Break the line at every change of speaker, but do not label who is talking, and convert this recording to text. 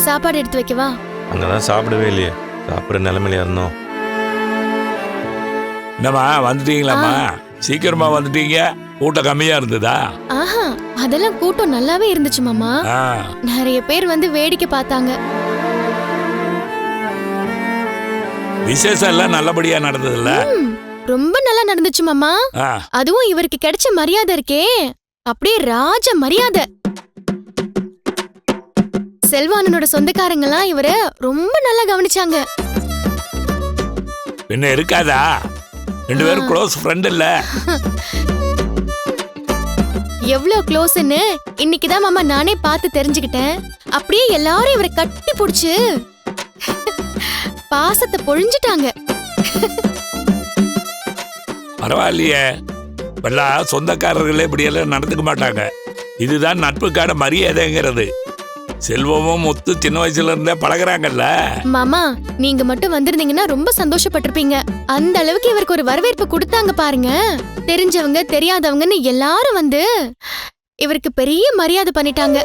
சாப்பாடு எடுத்து வைக்கவா?
அங்கதான் சாப்பிடவே இல்லையே, சாப்பிட்ற நிலைமையில இருந்தோம்.
என்னம்மா வந்துட்டீங்களாம்மா? சீக்கிரமா வந்துட்டீங்க. கூட்டம் கம்மியா இருந்ததா?
ஆஹா, அதெல்லாம் கூட்டம் நல்லாவே இருந்துச்சு மாமா. நிறைய பேர் வந்து வேடிக்கை பார்த்தாங்க.
விசேஷம் எல்லாம் நல்லபடியா நடந்ததுல்ல?
ரொம்ப நல்லா நடந்துச்சு மாமா. அதுவும் இவருக்கு கிடைச்ச மரியாதை இருக்கே, அப்படியே ராஜ மரியாதை. செல்வானனோட சொந்தக்காரங்கலாம் இவரை ரொம்ப நல்லா கவனிச்சாங்க.
என்ன இருக்காதா? ரெண்டு பேரும் க்ளோஸ் ஃப்ரெண்ட் இல்ல?
எவ்வளவு க்ளோஸ்ன்னு இன்னைக்குதான் மாமா நானே பார்த்து தெரிஞ்சுக்கிட்டேன். அப்படியே எல்லாரும் இவரை கட்டி புடிச்சு பாசத்தை பொழிஞ்சிட்டாங்க.
பரவாயில்லையே, எல்லாம் சொந்தக்காரர்களே இப்படியெல்லாம் நடந்துக்க மாட்டாங்க. இதுதான் நட்புக்கான மரியாதைங்கிறது. செல்வமும் முத்து சின்ன வயசுல இருந்தே பழகுறாங்கல்ல.
மாமா, நீங்க மட்டும் வந்திருந்தீங்கன்னா ரொம்ப சந்தோஷப்பட்டிருப்பீங்க. அந்த அளவுக்கு இவருக்கு ஒரு வரவேற்பு கொடுத்தாங்க பாருங்க. தெரிஞ்சவங்க தெரியாதவங்கன்னு எல்லாரும் வந்து இவருக்கு பெரிய மரியாதை பண்ணிட்டாங்க.